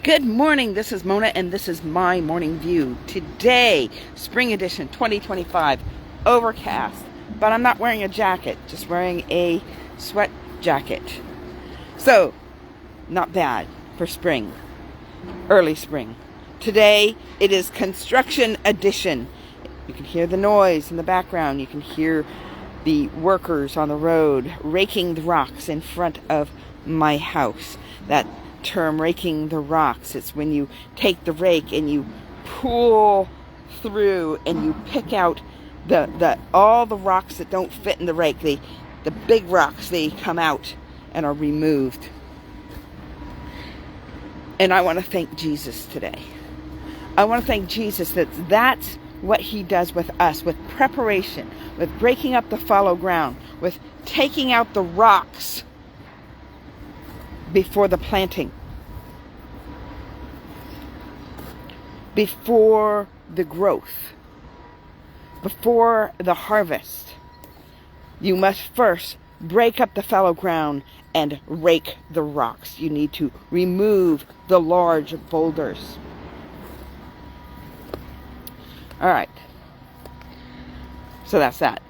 Good morning, this is Mona and this is my morning view. Today, spring edition 2025, overcast, but I'm not wearing a jacket, just wearing a sweat jacket. So, not bad for spring, early spring. Today, it is construction edition. You can hear the noise in the background, you can hear the workers on the road raking the rocks in front of my house. That term, raking the rocks, it's when you take the rake and you pull through and you pick out all the rocks that don't fit in the rake. The big rocks, they come out and are removed. And I want to thank Jesus today. I want to thank Jesus that's what he does with us, with preparation, with breaking up the fallow ground, with taking out the rocks before the planting, before the growth, before the harvest. You must first break up the fallow ground and rake the rocks. You need to remove the large boulders. All right. So that's that.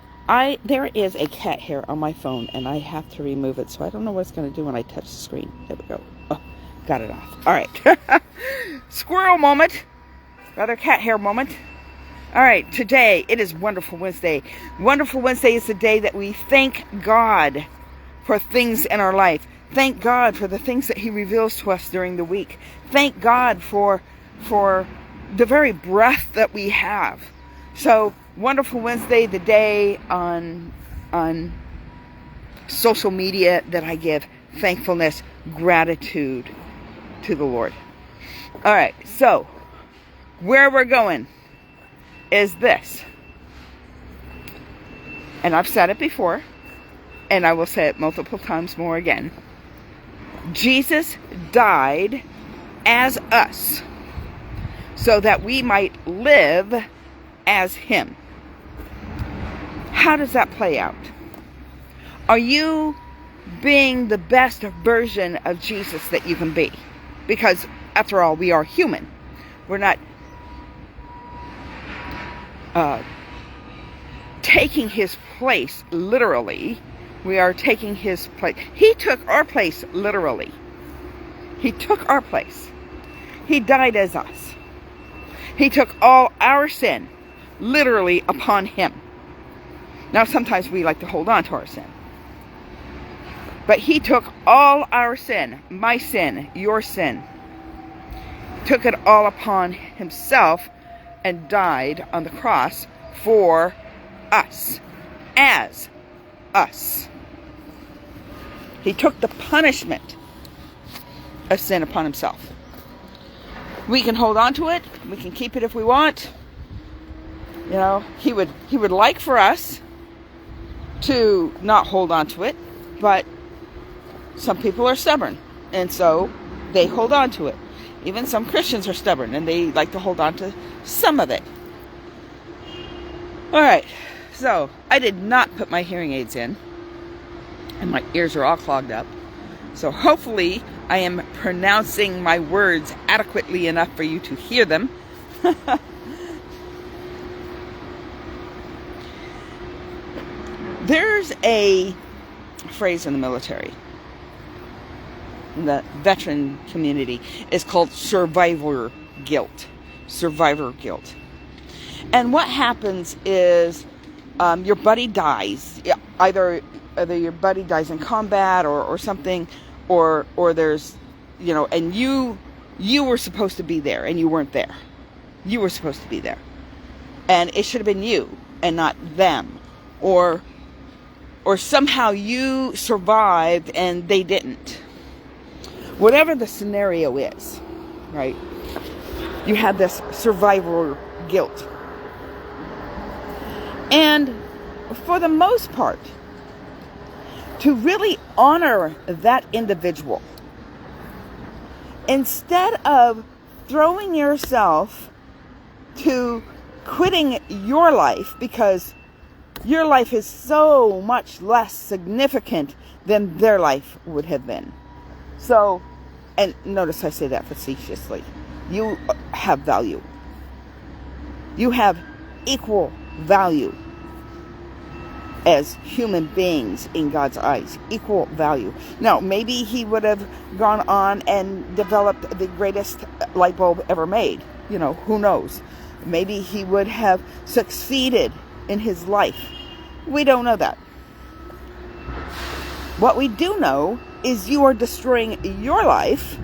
There is a cat hair on my phone and I have to remove it, so I don't know what it's going to do when I touch the screen. There we go. Oh, got it off. All right. Squirrel moment. Another cat hair moment. All right. Today, it is Wonderful Wednesday. Wonderful Wednesday is the day that we thank God for things in our life. Thank God for the things that he reveals to us during the week. Thank God for the very breath that we have. So, Wonderful Wednesday, the day on social media that I give thankfulness, gratitude to the Lord. All right, so where we're going is this. And I've said it before, and I will say it multiple times more again. Jesus died as us so that we might live as him. How does that play out? Are you being the best version of Jesus that you can be? Because after all, we are human. We're not taking his place literally. We are taking his place. He took our place literally. He took our place. He died as us. He took all our sin literally upon him. Now, sometimes we like to hold on to our sin. But he took all our sin, my sin, your sin, took it all upon himself and died on the cross for us, as us. He took the punishment of sin upon himself. We can hold on to it. We can keep it if we want. You know, he would like for us to not hold on to it, but some people are stubborn, and so they hold on to it. Even some Christians are stubborn, and they like to hold on to some of it. All right, so I did not put my hearing aids in, and my ears are all clogged up. So hopefully I am pronouncing my words adequately enough for you to hear them. There's a phrase in the military, in the veteran community, it's called survivor guilt. Survivor guilt. And what happens is your buddy dies. Either your buddy dies in combat or something, or there's, and you were supposed to be there and you weren't there. You were supposed to be there. And it should have been you and not them. Or somehow you survived and they didn't. Whatever the scenario is, right? You have this survivor guilt. And for the most part, to really honor that individual, instead of throwing yourself to quitting your life because your life is so much less significant than their life would have been. So And notice I say that facetiously. You have value. You have equal value as human beings in God's eyes. Equal value. Now, maybe he would have gone on and developed the greatest light bulb ever made. You know, who knows? Maybe he would have succeeded in his life. We don't know that. What we do know is you are destroying your life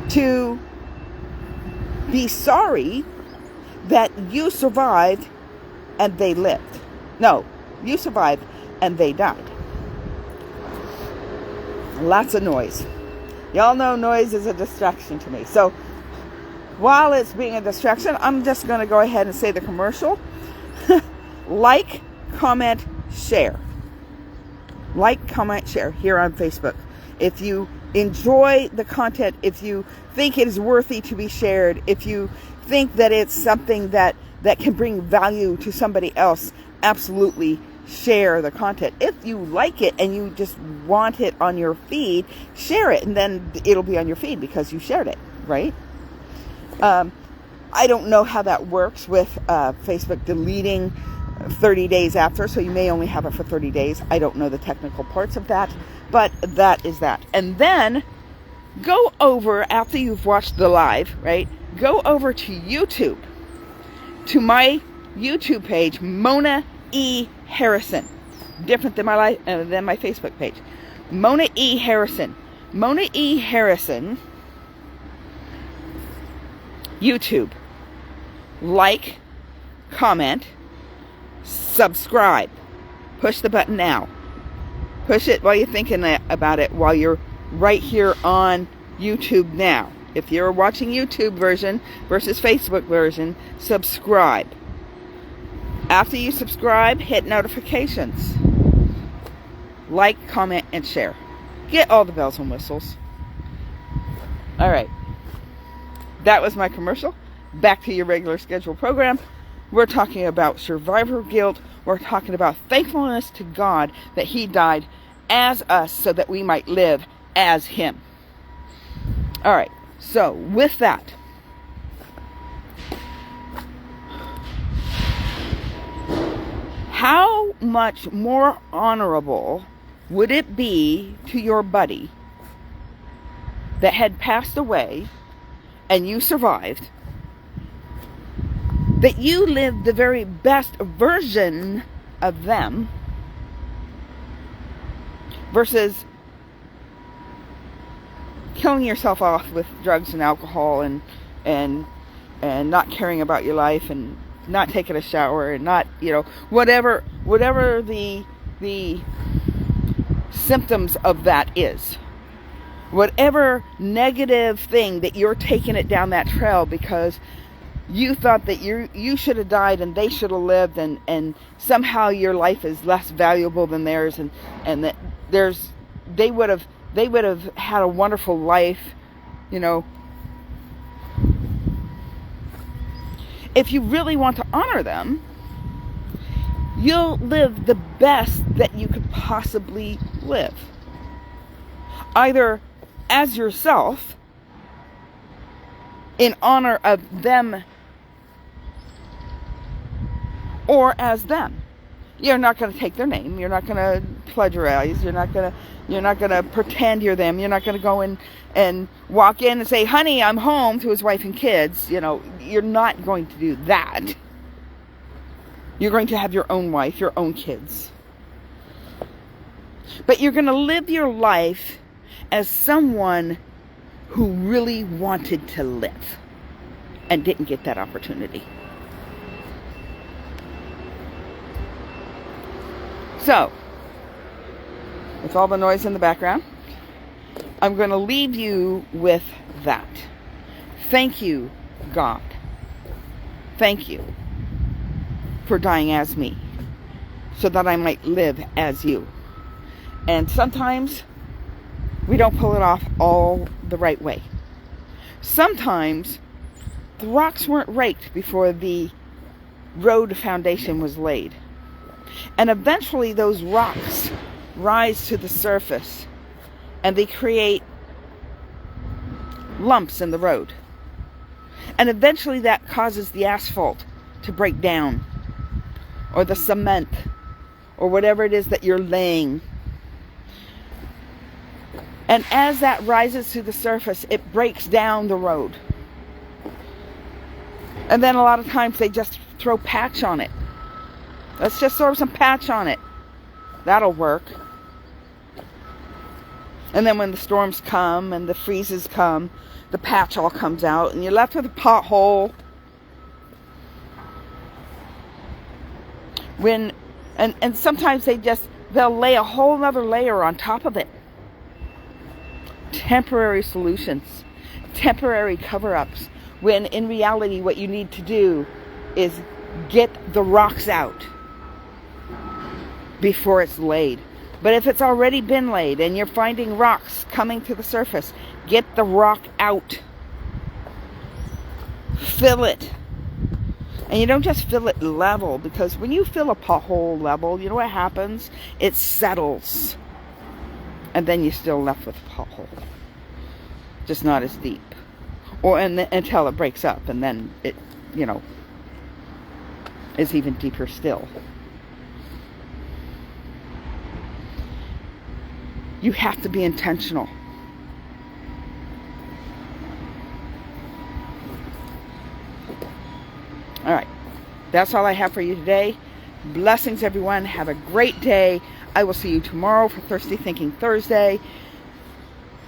to be sorry that you survived and they lived. No, you survived and they died. Lots of noise. Y'all know noise is a distraction to me. So while it's being a distraction, I'm just going to go ahead and say the commercial. Like, comment, share. Like, comment, share here on Facebook. If you enjoy the content, if you think it is worthy to be shared, if you think that it's something that can bring value to somebody else, absolutely share the content. If you like it and you just want it on your feed, share it, and then it'll be on your feed because you shared it, right? I don't know how that works with Facebook deleting 30 days after, so you may only have it for 30 days. I don't know the technical parts of that, but that is that. And then go over, after you've watched the live, right? Go over to YouTube, to my YouTube page, Mona E. Harrison. Different than my Facebook page. Mona E. Harrison. Mona E. Harrison, YouTube. Like, comment, subscribe. Push the button now. Push it while you're thinking about it, while you're right here on YouTube now. If you're watching YouTube version versus Facebook version, subscribe. After you subscribe, hit notifications. Like, comment, and share. Get all the bells and whistles. All right. That was my commercial. Back to your regular scheduled program. We're talking about survivor guilt. We're talking about thankfulness to God that He died as us so that we might live as Him. All right. So, with that, how much more honorable would it be to your buddy that had passed away and you survived, that you lived the very best version of them, versus killing yourself off with drugs and alcohol and not caring about your life and not taking a shower and not, whatever the symptoms of that is. Whatever negative thing that you're taking it down that trail because you thought that you should have died and they should have lived, and somehow your life is less valuable than theirs, and that they would have had a wonderful life, If you really want to honor them, you'll live the best that you could possibly live. Either as yourself, in honor of them, or as them. You're not going to take their name. You're not going to plagiarize. You're not going to pretend you're them. You're not going to go in and walk in and say, "Honey, I'm home," to his wife and kids. You're not going to do that. You're going to have your own wife, your own kids. But you're going to live your life as someone who really wanted to live and didn't get that opportunity. So, with all the noise in the background, I'm going to leave you with that. Thank you, God. Thank you for dying as me, so that I might live as you. And sometimes we don't pull it off all the right way. Sometimes the rocks weren't raked before the road foundation was laid. And eventually those rocks rise to the surface and they create lumps in the road. And eventually that causes the asphalt to break down, or the cement, or whatever it is that you're laying. And as that rises to the surface, it breaks down the road. And then a lot of times they just throw patch on it. Let's just throw some patch on it. That'll work. And then when the storms come and the freezes come, the patch all comes out and you're left with a pothole. And sometimes they'll lay a whole other layer on top of it. Temporary solutions, temporary cover-ups, when in reality what you need to do is get the rocks out before it's laid. But if it's already been laid and you're finding rocks coming to the surface, get the rock out. Fill it. And you don't just fill it level, because when you fill a pothole level, you know what happens? It settles. And then you're still left with a pothole. Just not as deep. Or until it breaks up, and then it, is even deeper still. You have to be intentional. All right. That's all I have for you today. Blessings, everyone. Have a great day. I will see you tomorrow for Thirsty Thinking Thursday.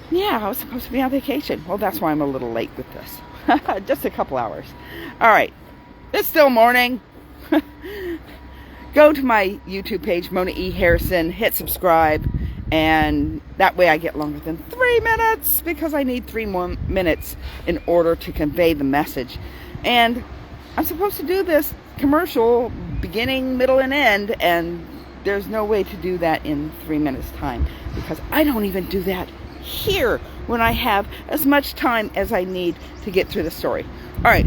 Yeah, I was supposed to be on vacation. Well, that's why I'm a little late with this. Just a couple hours. All right. It's still morning. Go to my YouTube page, Mona E. Harrison. Hit subscribe. And that way I get longer than 3 minutes, because I need 3 more minutes in order to convey the message. And I'm supposed to do this commercial beginning, middle, and end, and there's no way to do that in 3 minutes time, because I don't even do that here when I have as much time as I need to get through the story. All right.